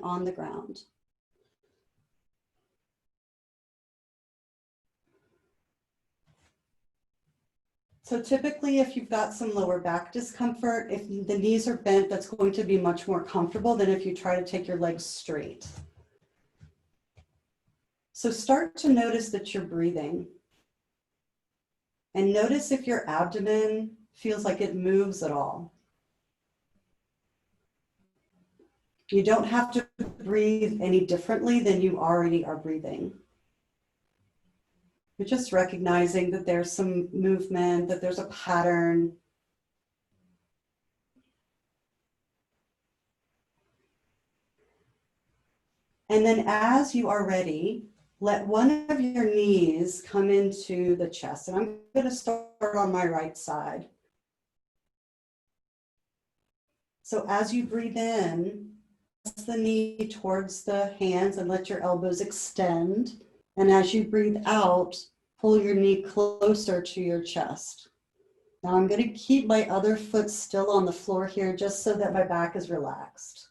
on the ground. So typically, if you've got some lower back discomfort, if the knees are bent, that's going to be much more comfortable than if you try to take your legs straight. So start to notice that you're breathing. And notice if your abdomen feels like it moves at all. You don't have to breathe any differently than you already are breathing. You're just recognizing that there's some movement, that there's a pattern. And then as you are ready, let one of your knees come into the chest. And I'm going to start on my right side. So as you breathe in, press the knee towards the hands and let your elbows extend. And as you breathe out, pull your knee closer to your chest. Now I'm going to keep my other foot still on the floor here just so that my back is relaxed.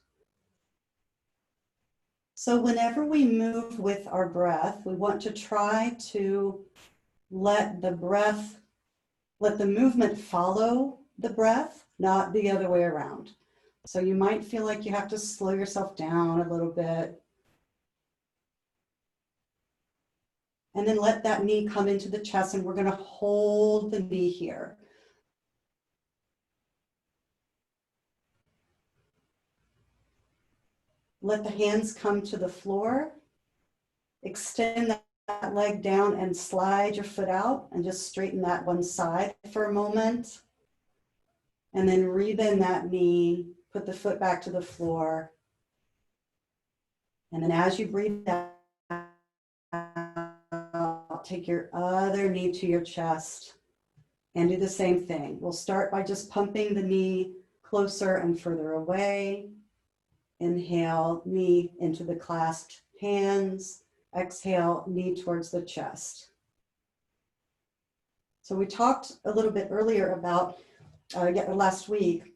So whenever we move with our breath, we want to try to let the movement follow the breath, not the other way around. So you might feel like you have to slow yourself down a little bit. And then let that knee come into the chest, and we're going to hold the knee here. Let the hands come to the floor. Extend that leg down and slide your foot out and just straighten that one side for a moment. And then rebend that knee, put the foot back to the floor. And then as you breathe out, take your other knee to your chest and do the same thing. We'll start by just pumping the knee closer and further away. Inhale, knee into the clasped hands. Exhale, knee towards the chest. So we talked a little bit earlier about, last week,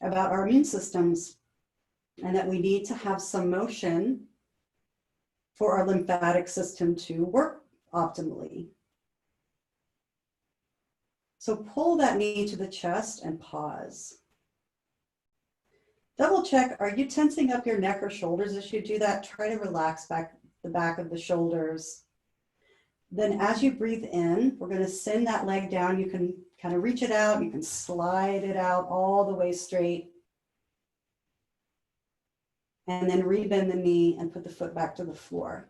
about our immune systems and that we need to have some motion for our lymphatic system to work optimally. So pull that knee to the chest and pause. Double check, are you tensing up your neck or shoulders as you do that? Try to relax the back of the shoulders. Then as you breathe in, we're going to send that leg down. You can kind of reach it out. You can slide it out all the way straight. And then rebend the knee and put the foot back to the floor.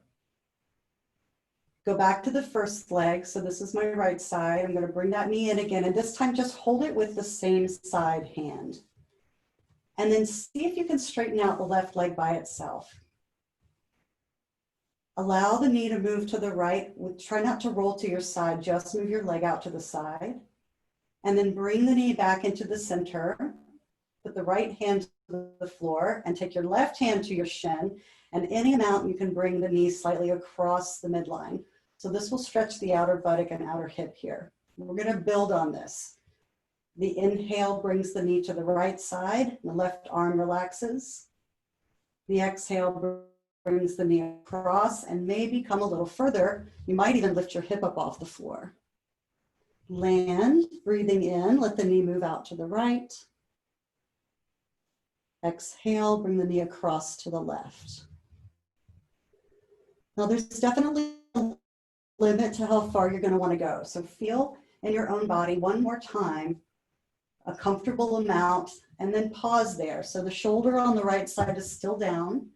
Go back to the first leg. So this is my right side. I'm going to bring that knee in again. And this time just hold it with the same side hand. And then see if you can straighten out the left leg by itself. Allow the knee to move to the right. Try not to roll to your side. Just move your leg out to the side. And then bring the knee back into the center. Put the right hand to the floor and take your left hand to your shin. And any amount you can bring the knee slightly across the midline. So this will stretch the outer buttock and outer hip here. We're going to build on this. The inhale brings the knee to the right side. The left arm relaxes. The exhale brings the knee across and maybe come a little further. You might even lift your hip up off the floor. Land, breathing in, let the knee move out to the right. Exhale, bring the knee across to the left. Now there's definitely a limit to how far you're going to want to go. So feel in your own body one more time, a comfortable amount, and then pause there. So the shoulder on the right side is still down.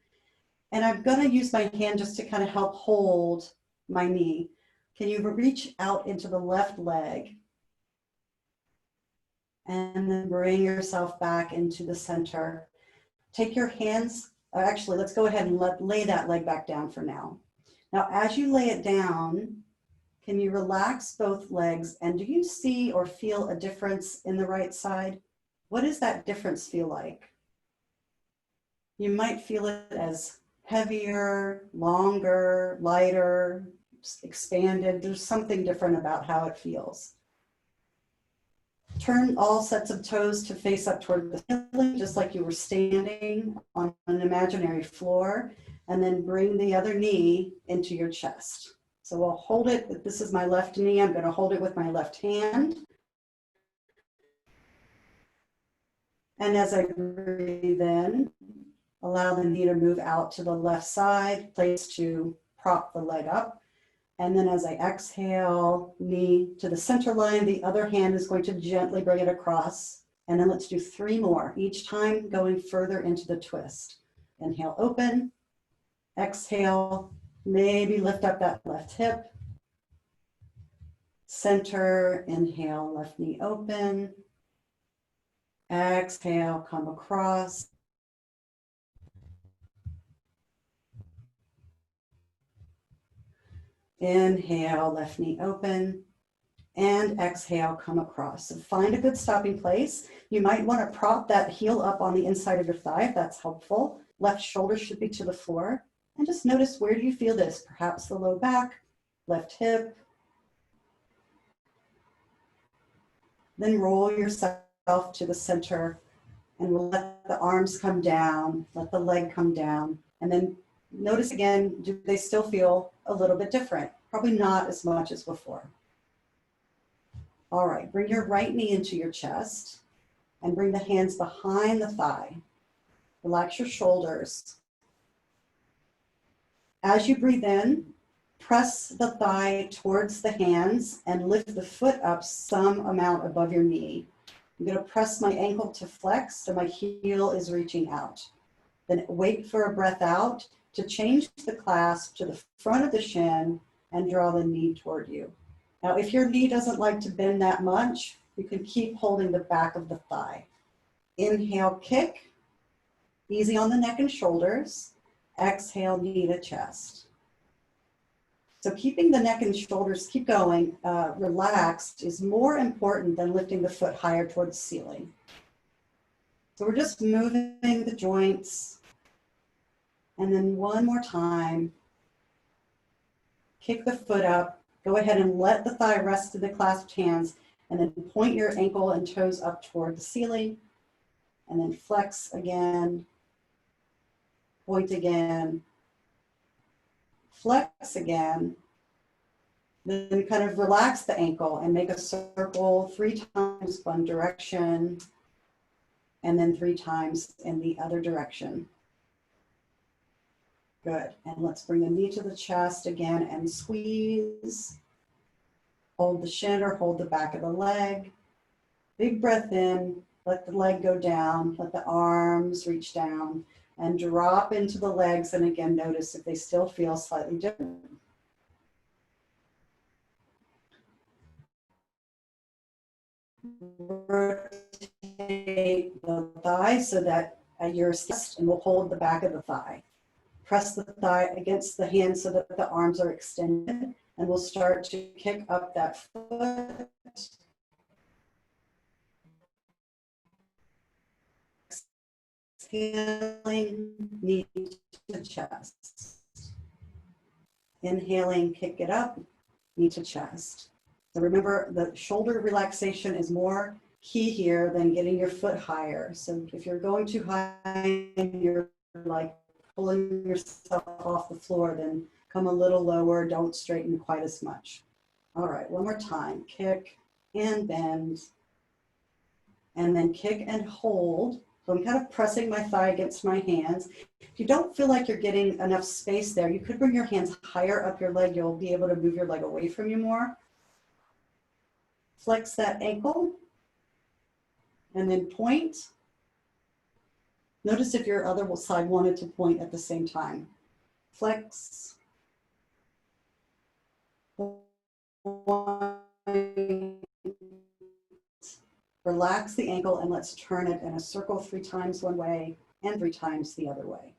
And I'm going to use my hand just to kind of help hold my knee. Can you reach out into the left leg? And then bring yourself back into the center. Take your hands, actually, let's go ahead and lay that leg back down for now. Now, as you lay it down, can you relax both legs? And do you see or feel a difference in the right side? What does that difference feel like? You might feel it as heavier, longer, lighter, expanded. There's something different about how it feels. Turn all sets of toes to face up toward the ceiling, just like you were standing on an imaginary floor, and then bring the other knee into your chest. So we'll hold it, this is my left knee, I'm gonna hold it with my left hand. And as I breathe in, allow the knee to move out to the left side, place to prop the leg up. And then as I exhale, knee to the center line, the other hand is going to gently bring it across. And then let's do 3 more, each time going further into the twist. Inhale, open. Exhale, maybe lift up that left hip. Center, inhale, left knee open. Exhale, come across. Inhale, left knee open, and exhale, come across. So find a good stopping place. You might want to prop that heel up on the inside of your thigh if that's helpful. Left shoulder should be to the floor. And just notice, where do you feel this? Perhaps the low back, left hip. Then roll yourself to the center and we'll let the arms come down, let the leg come down, and then notice again, do they still feel a little bit different? Probably not as much as before. All right, bring your right knee into your chest and bring the hands behind the thigh. Relax your shoulders. As you breathe in, press the thigh towards the hands and lift the foot up some amount above your knee. I'm going to press my ankle to flex so my heel is reaching out. Then wait for a breath out to change the clasp to the front of the shin and draw the knee toward you. Now, if your knee doesn't like to bend that much, you can keep holding the back of the thigh. Inhale, kick. Easy on the neck and shoulders. Exhale, knee to chest. So keeping the neck and shoulders, keep going, relaxed is more important than lifting the foot higher towards the ceiling. So we're just moving the joints. And then one more time, kick the foot up. Go ahead and let the thigh rest to the clasped hands, and then point your ankle and toes up toward the ceiling. And then flex again, point again, flex again. Then kind of relax the ankle and make a circle 3 times one direction, and then 3 times in the other direction. Good. And let's bring the knee to the chest again and squeeze. Hold the shin or hold the back of the leg. Big breath in, let the leg go down, let the arms reach down, and drop into the legs. And again, notice if they still feel slightly different. Rotate the thigh so that you're chest, and we'll hold the back of the thigh. Press the thigh against the hand so that the arms are extended, and we'll start to kick up that foot. Exhaling, knee to chest. Inhaling, kick it up, knee to chest. So remember, the shoulder relaxation is more key here than getting your foot higher. So if you're going too high and you're like pulling yourself off the floor, then come a little lower, don't straighten quite as much. All right, one more time. Kick and bend, and then kick and hold. So I'm kind of pressing my thigh against my hands. If you don't feel like you're getting enough space there, you could bring your hands higher up your leg. You'll be able to move your leg away from you more. Flex that ankle, and then point. Notice if your other side wanted to point at the same time. Flex. Relax the ankle and let's turn it in a circle 3 times one way and 3 times the other way.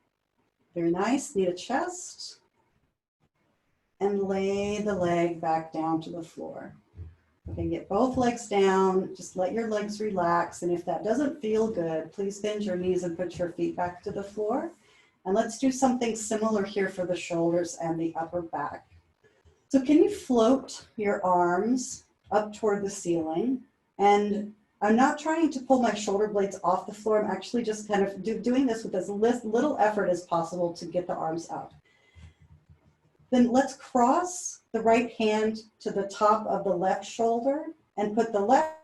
Very nice. Knee to chest. And lay the leg back down to the floor. Okay, get both legs down, just let your legs relax. And if that doesn't feel good, please bend your knees and put your feet back to the floor. And let's do something similar here for the shoulders and the upper back. So can you float your arms up toward the ceiling and I'm not trying to pull my shoulder blades off the floor. I'm actually just kind of doing this with as little effort as possible to get the arms up. Then let's cross the right hand to the top of the left shoulder and put the left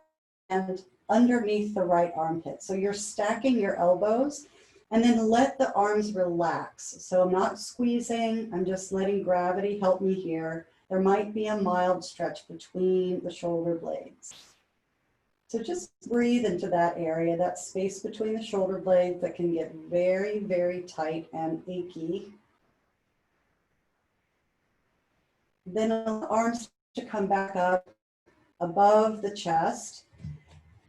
hand underneath the right armpit. So you're stacking your elbows, and then let the arms relax. So I'm not squeezing, I'm just letting gravity help me here. There might be a mild stretch between the shoulder blades. So just breathe into that area, that space between the shoulder blades that can get very, very tight and achy. Then the arms to come back up above the chest.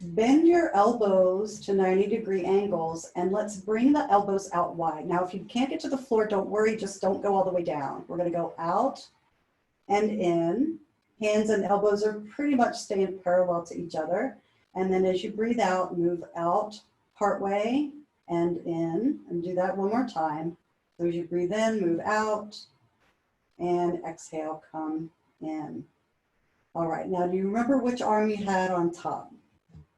Bend your elbows to 90-degree angles, and let's bring the elbows out wide. Now, if you can't get to the floor, don't worry, just don't go all the way down. We're gonna go out and in. Hands and elbows are pretty much staying parallel to each other. And then as you breathe out, move out partway and in, and do that one more time. So as you breathe in, move out, and exhale, come in. All right, now do you remember which arm you had on top?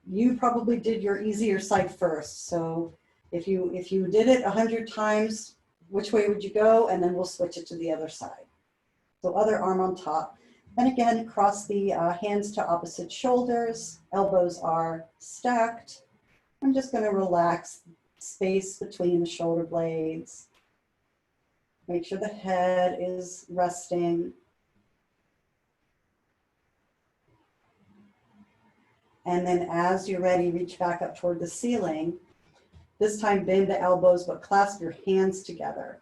You probably did your easier side first. So if you did it 100 times, which way would you go? And then we'll switch it to the other side. So other arm on top. And again, cross the hands to opposite shoulders. Elbows are stacked. I'm just going to relax space between the shoulder blades. Make sure the head is resting. And then as you're ready, reach back up toward the ceiling. This time bend the elbows, but clasp your hands together.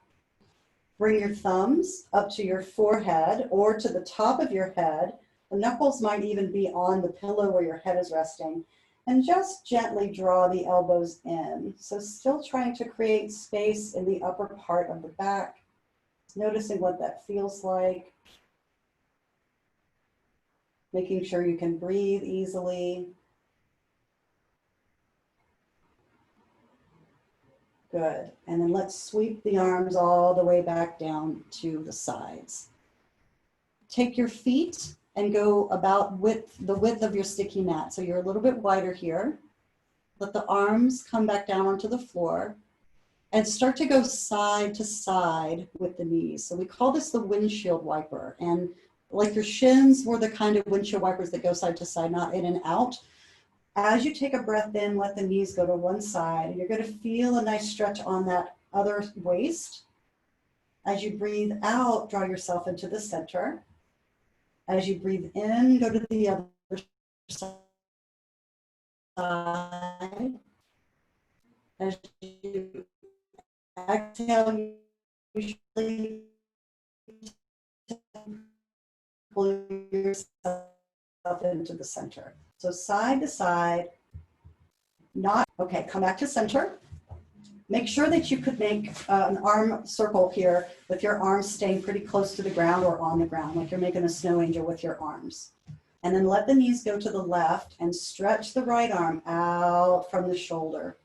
Bring your thumbs up to your forehead or to the top of your head. The knuckles might even be on the pillow where your head is resting. And just gently draw the elbows in. So still trying to create space in the upper part of the back. Noticing what that feels like. Making sure you can breathe easily. Good. And then let's sweep the arms all the way back down to the sides. Take your feet and go about the width of your sticky mat. So you're a little bit wider here. Let the arms come back down onto the floor and start to go side to side with the knees. So we call this the windshield wiper. And like your shins were the kind of windshield wipers that go side to side, not in and out. As you take a breath in, let the knees go to one side. You're going to feel a nice stretch on that other waist. As you breathe out, draw yourself into the center. As you breathe in, go to the other side. As you exhale, usually pull yourself into the center. So side to side, okay, come back to center. Make sure that you could make an arm circle here with your arms staying pretty close to the ground or on the ground, like you're making a snow angel with your arms. And then let the knees go to the left and stretch the right arm out from the shoulder.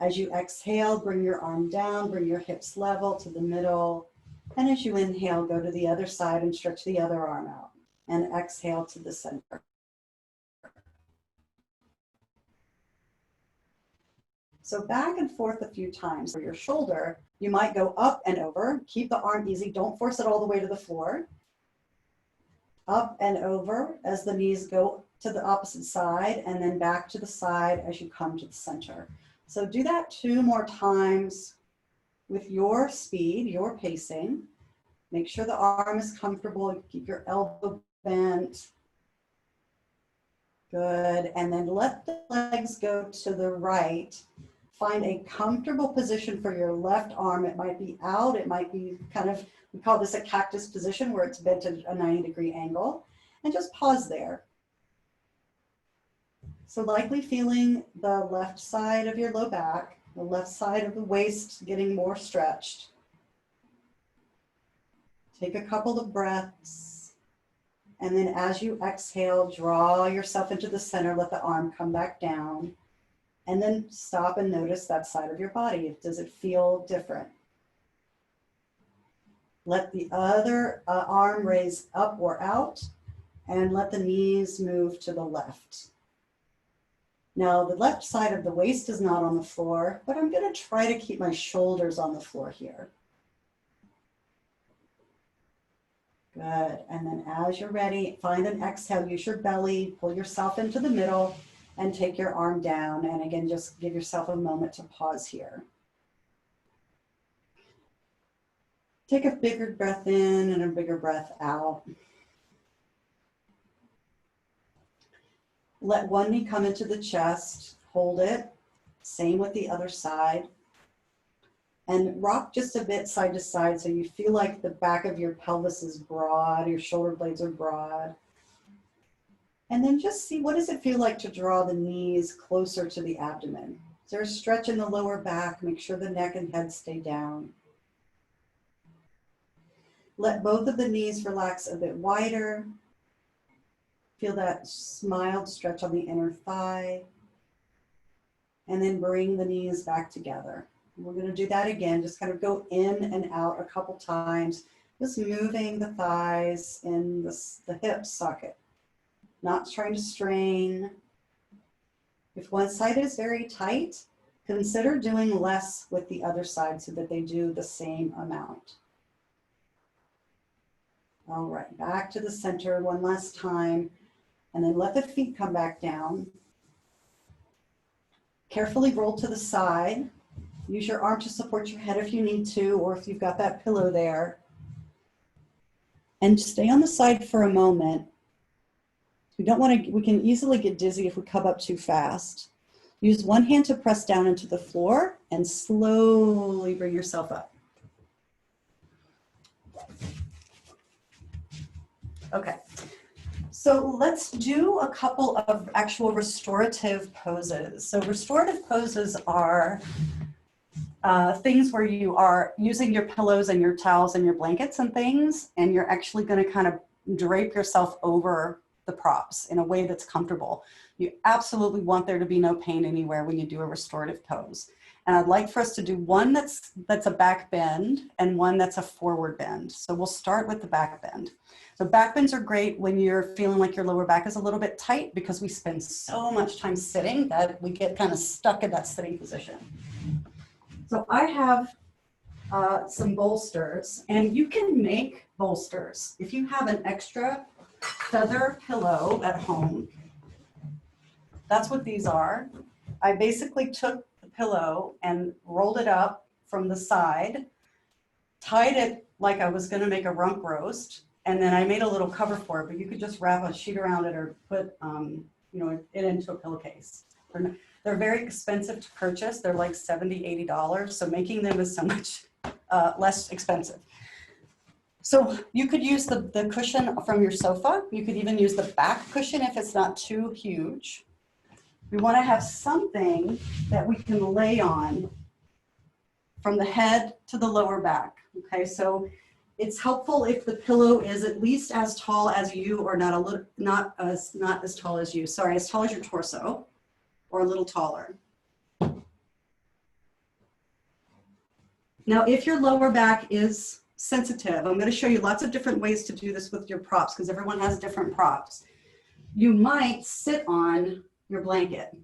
As you exhale, bring your arm down, bring your hips level to the middle. And as you inhale, go to the other side and stretch the other arm out. And exhale to the center. So back and forth a few times for your shoulder. You might go up and over. Keep the arm easy. Don't force it all the way to the floor. Up and over as the knees go to the opposite side, and then back to the side as you come to the center. So do that 2 more times with your speed, your pacing. Make sure the arm is comfortable. Keep your elbow bent. Good. And then let the legs go to the right. Find a comfortable position for your left arm. It might be out. It might be kind of, we call this a cactus position where it's bent at a 90-degree angle. And just pause there. So likely feeling the left side of your low back, the left side of the waist getting more stretched. Take a couple of breaths. And then as you exhale, draw yourself into the center. Let the arm come back down. And then stop and notice that side of your body. Does it feel different? Let the other arm raise up or out, and let the knees move to the left. Now the left side of the waist is not on the floor, but I'm gonna try to keep my shoulders on the floor here. Good, and then as you're ready, find an exhale, use your belly, pull yourself into the middle and take your arm down. And again, just give yourself a moment to pause here. Take a bigger breath in and a bigger breath out. Let one knee come into the chest, hold it. Same with the other side. And rock just a bit side to side so you feel like the back of your pelvis is broad, your shoulder blades are broad. And then just see, what does it feel like to draw the knees closer to the abdomen? Is there a stretch in the lower back? Make sure the neck and head stay down. Let both of the knees relax a bit wider. Feel that mild stretch on the inner thigh. And then bring the knees back together. We're going to do that again, just kind of go in and out a couple times, just moving the thighs in the hip socket, not trying to strain. If one side is very tight, consider doing less with the other side so that they do the same amount. All right, back to the center one last time, and then let the feet come back down. Carefully roll to the side. Use your arm to support your head if you need to, or if you've got that pillow there. And stay on the side for a moment. We can easily get dizzy if we come up too fast. Use one hand to press down into the floor and slowly bring yourself up. Okay, so let's do a couple of actual restorative poses. So restorative poses are things where you are using your pillows and your towels and your blankets and things, and you're actually going to kind of drape yourself over the props in a way that's comfortable. You absolutely want there to be no pain anywhere when you do a restorative pose. And I'd like for us to do one that's a back bend and one that's a forward bend. So we'll start with the back bend. So back bends are great when you're feeling like your lower back is a little bit tight because we spend so much time sitting that we get kind of stuck in that sitting position. So I have some bolsters, and you can make bolsters. If you have an extra feather pillow at home, that's what these are. I basically took the pillow and rolled it up from the side, tied it like I was going to make a rump roast, and then I made a little cover for it, but you could just wrap a sheet around it or put it into a pillowcase. They're very expensive to purchase. They're like $70, $80. So making them is so much less expensive. So you could use the cushion from your sofa. You could even use the back cushion if it's not too huge. We want to have something that we can lay on from the head to the lower back. Okay, so it's helpful if the pillow is at least as tall as you, or not as tall as you. Sorry, as tall as your torso, or a little taller. Now, if your lower back is sensitive, I'm going to show you lots of different ways to do this with your props because everyone has different props. You might sit on your blanket.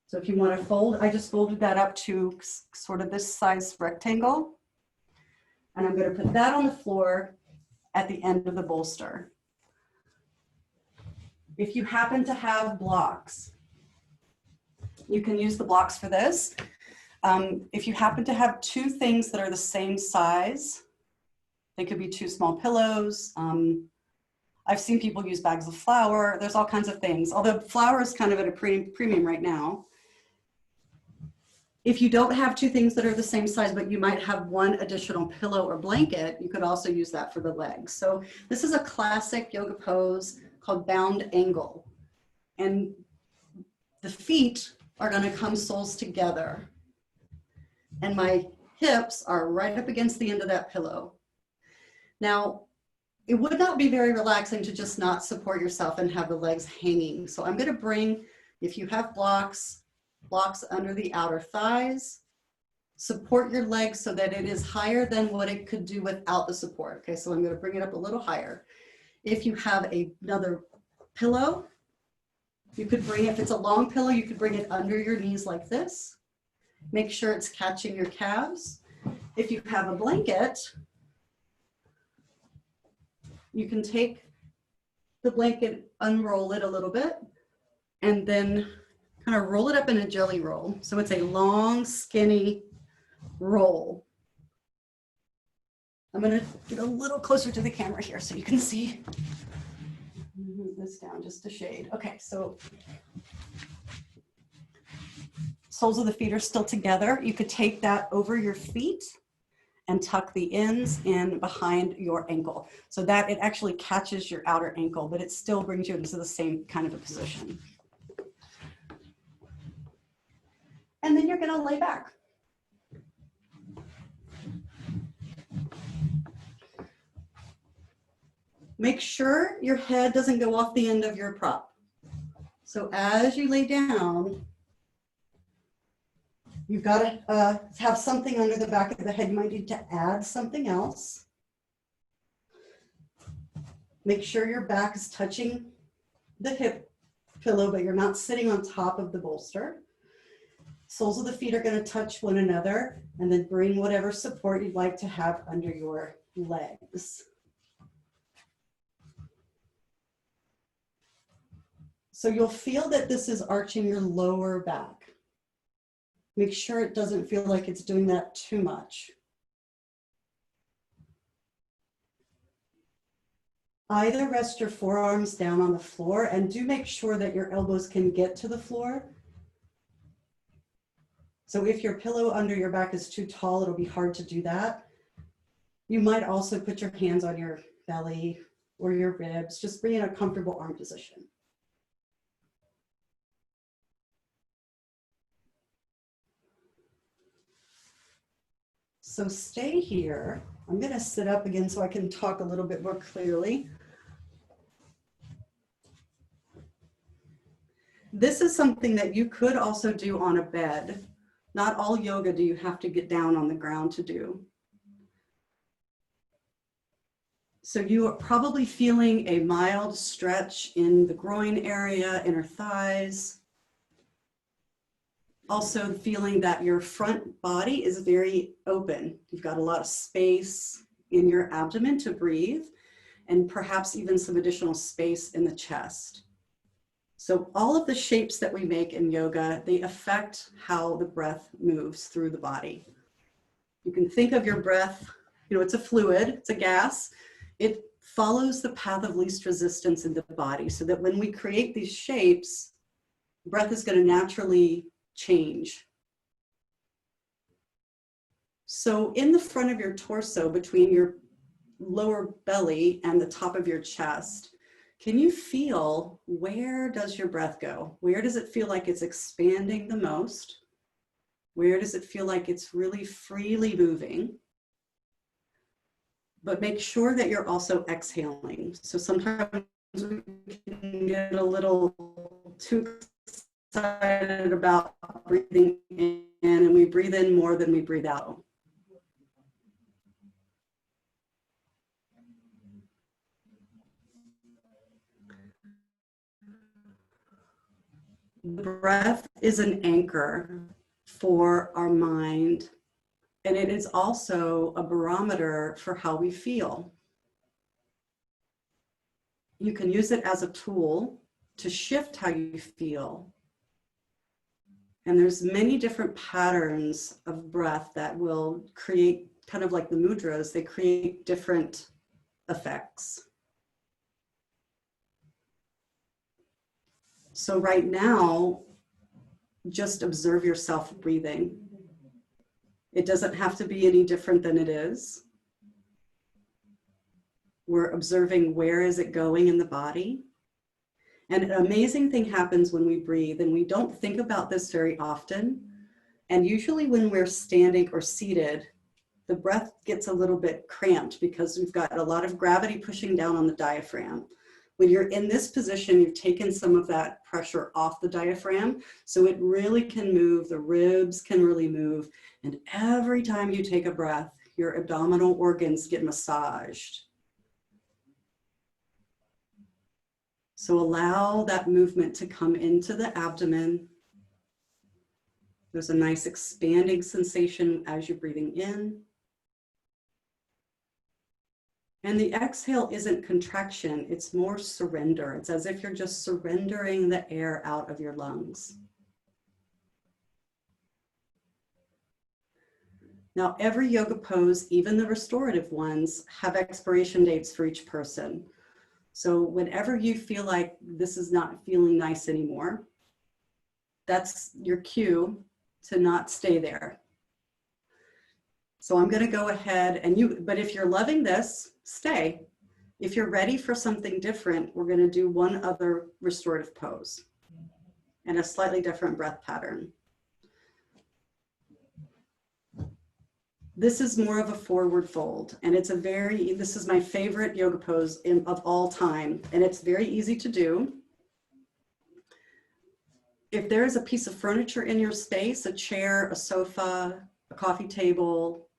So if you want to fold, I just folded that up to sort of this size rectangle. And I'm going to put that on the floor at the end of the bolster. If you happen to have blocks, you can use the blocks for this. If you happen to have two things that are the same size, they could be two small pillows. I've seen people use bags of flour. There's all kinds of things, although flour is kind of at a premium right now. If you don't have two things that are the same size, but you might have one additional pillow or blanket, you could also use that for the legs. So this is a classic yoga pose called bound angle. And the feet are going to come soles together. And my hips are right up against the end of that pillow. Now, it would not be very relaxing to just not support yourself and have the legs hanging. So I'm going to bring, if you have blocks under the outer thighs, support your legs so that it is higher than what it could do without the support. Okay, so I'm going to bring it up a little higher. If you have another pillow, You could bring, if it's a long pillow, you could bring it under your knees like this. Make sure it's catching your calves. If you have a blanket, you can take the blanket, unroll it a little bit, and then kind of roll it up in a jelly roll. So it's a long, skinny roll. I'm gonna get a little closer to the camera here so you can see. Move this down just a shade. Okay, so soles of the feet are still together. You could take that over your feet and tuck the ends in behind your ankle so that it actually catches your outer ankle, but it still brings you into the same kind of a position. And then you're gonna lay back. Make sure your head doesn't go off the end of your prop. So as you lay down, you've got to have something under the back of the head. You might need to add something else. Make sure your back is touching the hip pillow, but you're not sitting on top of the bolster. Soles of the feet are going to touch one another, and then bring whatever support you'd like to have under your legs. So you'll feel that this is arching your lower back. Make sure it doesn't feel like it's doing that too much. Either rest your forearms down on the floor, and do make sure that your elbows can get to the floor. So if your pillow under your back is too tall, it'll be hard to do that. You might also put your hands on your belly or your ribs, just bring in a comfortable arm position. So stay here. I'm going to sit up again so I can talk a little bit more clearly. This is something that you could also do on a bed. Not all yoga do you have to get down on the ground to do. So you are probably feeling a mild stretch in the groin area, inner thighs. Also feeling that your front body is very open. You've got a lot of space in your abdomen to breathe, and perhaps even some additional space in the chest. So all of the shapes that we make in yoga, they affect how the breath moves through the body. You can think of your breath, it's a fluid, it's a gas. It follows the path of least resistance in the body, so that when we create these shapes, breath is going to naturally change. So in the front of your torso, between your lower belly and the top of your chest, can you feel, where does your breath go? Where does it feel like it's expanding the most? Where does it feel like it's really freely moving? But make sure that you're also exhaling. So sometimes we can get a little too excited about breathing in, and we breathe in more than we breathe out. The breath is an anchor for our mind, and it is also a barometer for how we feel. You can use it as a tool to shift how you feel. And there's many different patterns of breath that will create, kind of like the mudras, they create different effects. So right now, just observe yourself breathing. It doesn't have to be any different than it is. We're observing, where is it going in the body? And an amazing thing happens when we breathe, and we don't think about this very often. And usually when we're standing or seated, the breath gets a little bit cramped because we've got a lot of gravity pushing down on the diaphragm. When you're in this position, you've taken some of that pressure off the diaphragm, so it really can move, the ribs can really move. And every time you take a breath, your abdominal organs get massaged. So allow that movement to come into the abdomen. There's a nice expanding sensation as you're breathing in. And the exhale isn't contraction, it's more surrender. It's as if you're just surrendering the air out of your lungs. Now, every yoga pose, even the restorative ones, have expiration dates for each person. So whenever you feel like this is not feeling nice anymore, that's your cue to not stay there. So I'm going to go ahead and but if you're loving this, stay. If you're ready for something different, we're going to do one other restorative pose and a slightly different breath pattern. This is more of a forward fold, and it's this is my favorite yoga pose of all time, and it's very easy to do. If there is a piece of furniture in your space, a chair, a sofa, a coffee table,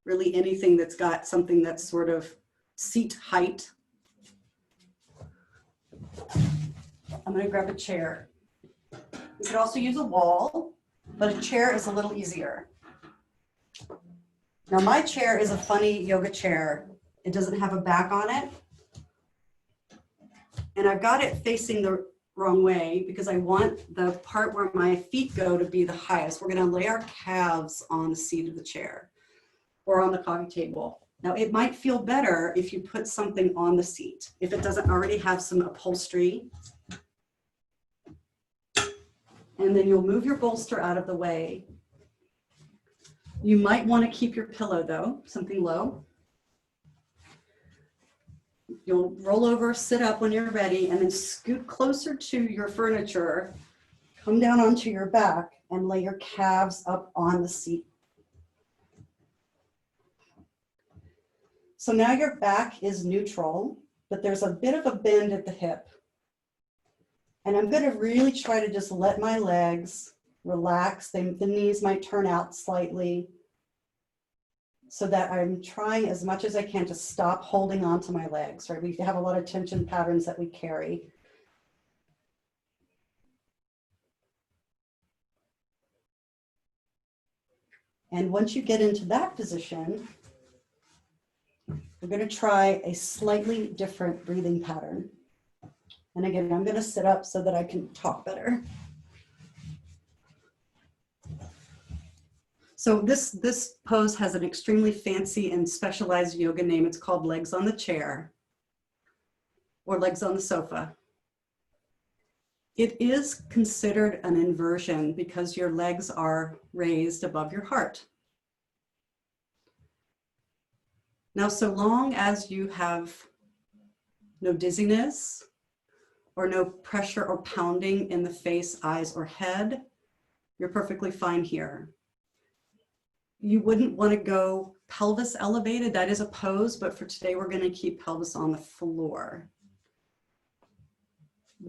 really anything that's got something that's sort of seat height. I'm going to grab a chair. You could also use a wall, but a chair is a little easier. Now my chair is a funny yoga chair. It doesn't have a back on it. And I've got it facing the wrong way because I want the part where my feet go to be the highest. We're going to lay our calves on the seat of the chair or on the coffee table. Now it might feel better if you put something on the seat, if it doesn't already have some upholstery. And then you'll move your bolster out of the way. You might want to keep your pillow though, something low. You'll roll over, sit up when you're ready, and then scoot closer to your furniture, come down onto your back and lay your calves up on the seat. So now your back is neutral, but there's a bit of a bend at the hip. And I'm going to really try to just let my legs relax. The knees might turn out slightly so that I'm trying as much as I can to stop holding on to my legs, right? We have a lot of tension patterns that we carry. And once you get into that position, we're going to try a slightly different breathing pattern. And again, I'm going to sit up so that I can talk better. So this pose has an extremely fancy and specialized yoga name. It's called legs on the chair or legs on the sofa. It is considered an inversion because your legs are raised above your heart. Now, so long as you have no dizziness or no pressure or pounding in the face, eyes, or head, you're perfectly fine here. You wouldn't want to go pelvis elevated. That is a pose, but for today, we're going to keep pelvis on the floor.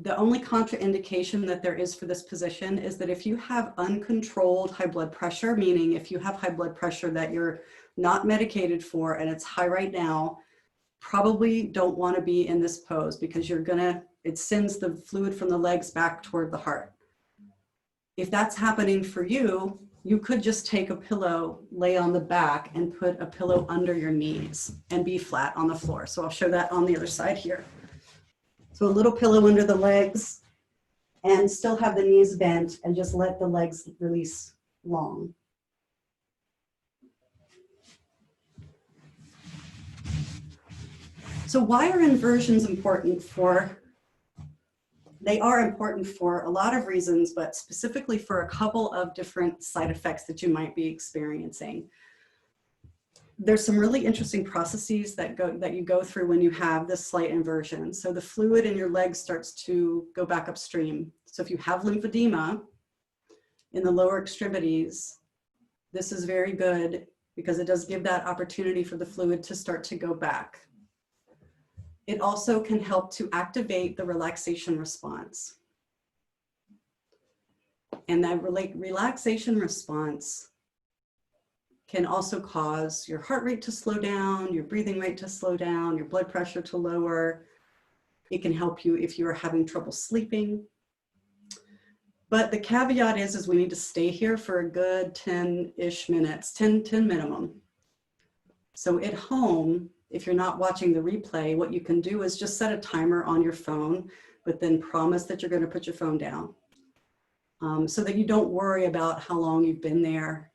The only contraindication that there is for this position is that if you have uncontrolled high blood pressure, meaning if you have high blood pressure that you're not medicated for and it's high right now, probably don't want to be in this pose because it sends the fluid from the legs back toward the heart. If that's happening for you, you could just take a pillow, lay on the back, and put a pillow under your knees and be flat on the floor. So I'll show that on the other side here. So a little pillow under the legs and still have the knees bent and just let the legs release long. So why are inversions important They are important for a lot of reasons, but specifically for a couple of different side effects that you might be experiencing. There's some really interesting processes that you go through when you have this slight inversion. So the fluid in your legs starts to go back upstream. So if you have lymphedema in the lower extremities, this is very good because it does give that opportunity for the fluid to start to go back. It also can help to activate the relaxation response. And that relaxation response can also cause your heart rate to slow down, your breathing rate to slow down, your blood pressure to lower. It can help you if you're having trouble sleeping. But the caveat is we need to stay here for a good 10-ish minutes, 10 minimum. So at home, if you're not watching the replay, what you can do is just set a timer on your phone, but then promise that you're going to put your phone down, so that you don't worry about how long you've been there.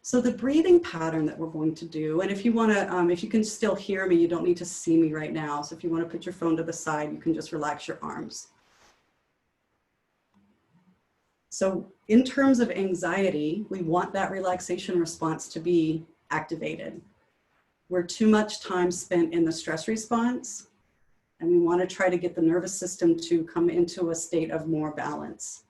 So the breathing pattern that we're going to do, and if you want to, if you can still hear me, you don't need to see me right now. So if you want to put your phone to the side, you can just relax your arms. So in terms of anxiety, we want that relaxation response to be activated. We're too much time spent in the stress response, and we want to try to get the nervous system to come into a state of more balance.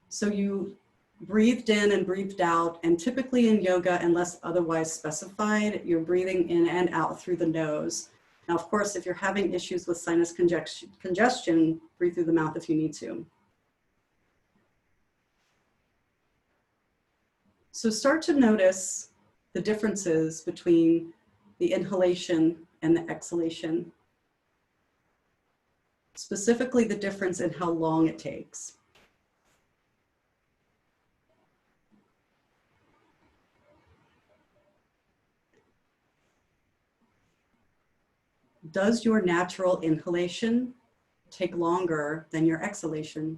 So you breathed in and breathed out, and typically in yoga, unless otherwise specified, you're breathing in and out through the nose. Now, of course, if you're having issues with sinus congestion, breathe through the mouth if you need to. So start to notice the differences between the inhalation and the exhalation, specifically the difference in how long it takes. Does your natural inhalation take longer than your exhalation?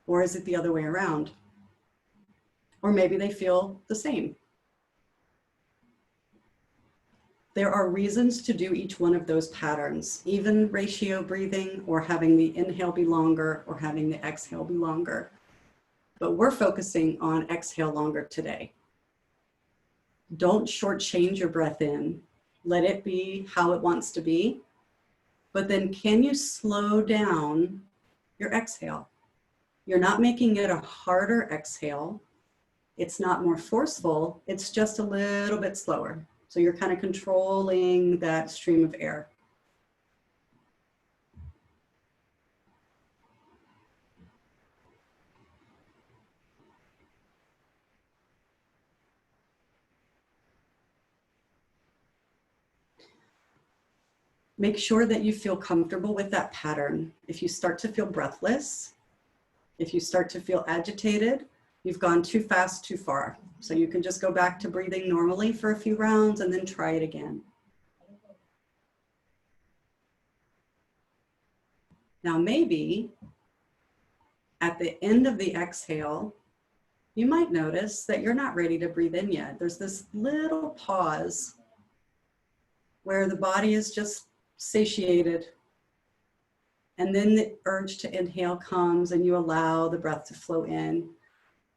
Or is it the other way around? Or maybe they feel the same. There are reasons to do each one of those patterns, even ratio breathing or having the inhale be longer or having the exhale be longer. But we're focusing on exhale longer today. Don't shortchange your breath in. Let it be how it wants to be. But then can you slow down your exhale? You're not making it a harder exhale. It's not more forceful. It's just a little bit slower. So you're kind of controlling that stream of air. Make sure that you feel comfortable with that pattern. If you start to feel breathless, if you start to feel agitated, you've gone too fast, too far. So you can just go back to breathing normally for a few rounds and then try it again. Now maybe at the end of the exhale, you might notice that you're not ready to breathe in yet. There's this little pause where the body is just satiated. And then the urge to inhale comes and you allow the breath to flow in.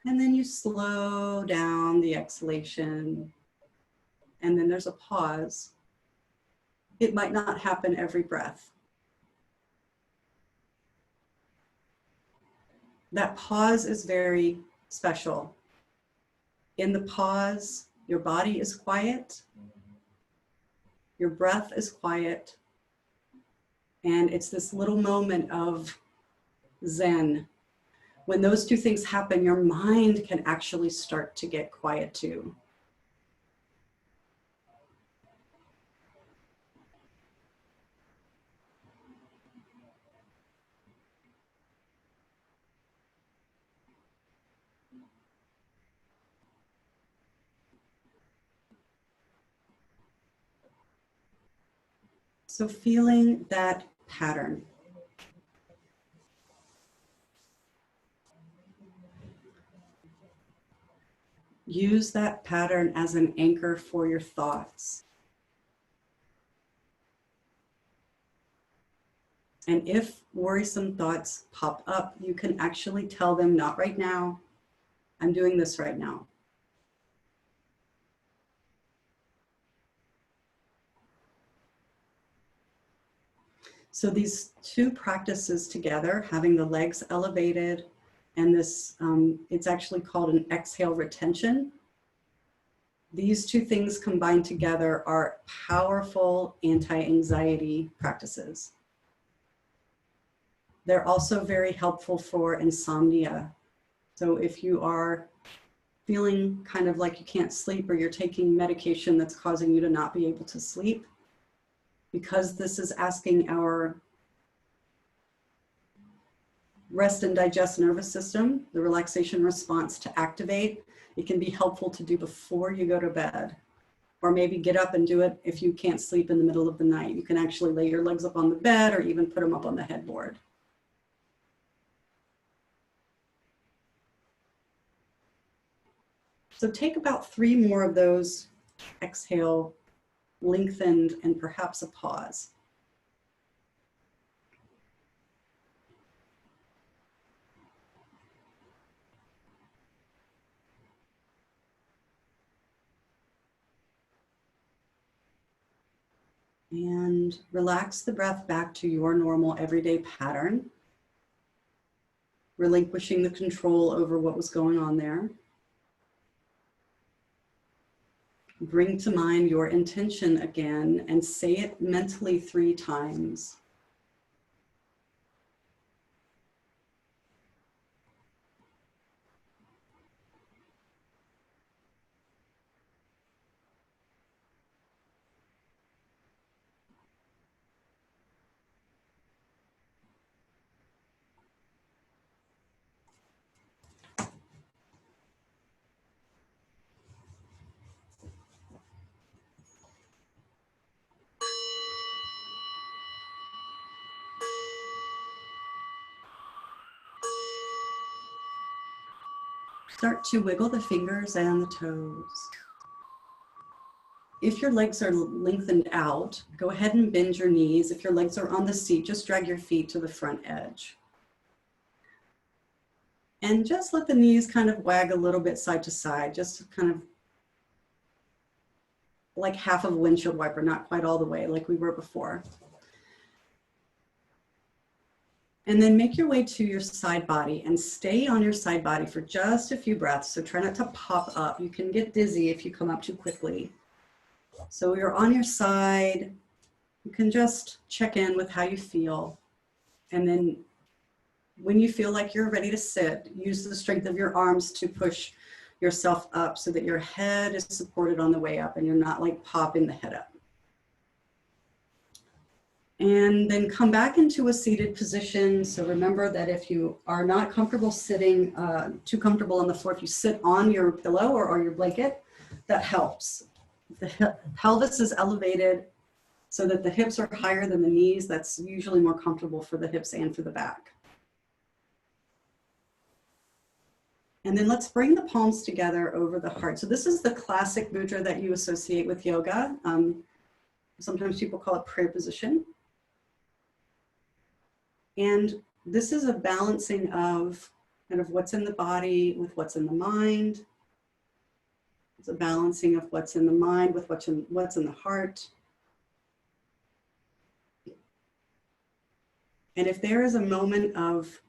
And then you slow down the exhalation. And then there's a pause. It might not happen every breath. That pause is very special. In the pause, your body is quiet. Your breath is quiet. And it's this little moment of zen. When those two things happen, your mind can actually start to get quiet too. So feeling that pattern. Use that pattern as an anchor for your thoughts. And if worrisome thoughts pop up, you can actually tell them, not right now. I'm doing this right now. So these two practices together, having the legs elevated and this, it's actually called an exhale retention. These two things combined together are powerful anti-anxiety practices. They're also very helpful for insomnia. So if you are feeling kind of like you can't sleep or you're taking medication that's causing you to not be able to sleep, because this is asking our rest and digest nervous system, the relaxation response to activate, it can be helpful to do before you go to bed. Or maybe get up and do it if you can't sleep in the middle of the night. You can actually lay your legs up on the bed or even put them up on the headboard. So take about 3 more of those. Exhale, lengthened, and perhaps a pause. And relax the breath back to your normal everyday pattern, relinquishing the control over what was going on there. Bring to mind your intention again and say it mentally 3 times. Start to wiggle the fingers and the toes. If your legs are lengthened out, go ahead and bend your knees. If your legs are on the seat, just drag your feet to the front edge. And just let the knees kind of wag a little bit side to side, just kind of like half of a windshield wiper, not quite all the way like we were before. And then make your way to your side body and stay on your side body for just a few breaths. So try not to pop up. You can get dizzy if you come up too quickly. So you're on your side. You can just check in with how you feel. And then when you feel like you're ready to sit, use the strength of your arms to push yourself up so that your head is supported on the way up and you're not like popping the head up. And then come back into a seated position. So remember that if you are not comfortable sitting, too comfortable on the floor, if you sit on your pillow or your blanket, that helps. The pelvis is elevated so that the hips are higher than the knees. That's usually more comfortable for the hips and for the back. And then let's bring the palms together over the heart. So this is the classic mudra that you associate with yoga. Sometimes people call it prayer position. And this is a balancing of kind of what's in the body with what's in the mind. It's a balancing of what's in the mind with what's in the heart. And if there is a moment of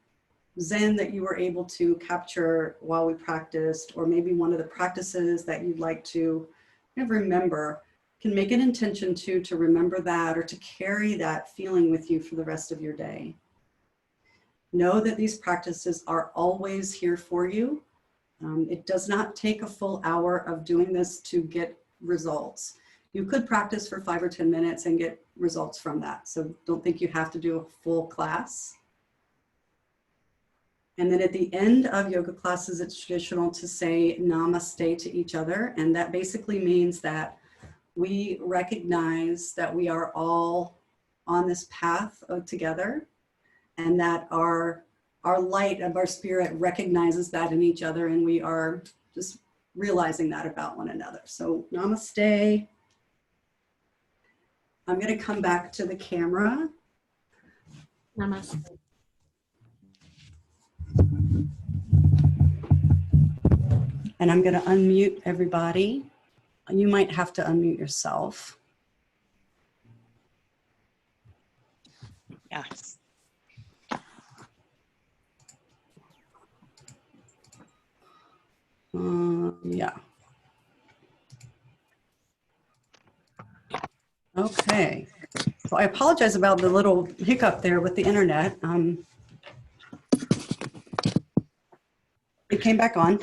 Zen that you were able to capture while we practiced, or maybe one of the practices that you'd like to kind of remember, can make an intention to remember that or to carry that feeling with you for the rest of your day. Know that these practices are always here for you. It does not take a full hour of doing this to get results. You could practice for 5 or 10 minutes and get results from that. So don't think you have to do a full class. And then at the end of yoga classes, it's traditional to say namaste to each other. And that basically means that we recognize that we are all on this path together, and that our light of our spirit recognizes that in each other, and we are just realizing that about one another. So namaste. I'm going to come back to the camera. Namaste. And I'm going to unmute everybody. You might have to unmute yourself. Yes. Yeah. Okay. So I apologize about the little hiccup there with the internet. It came back on.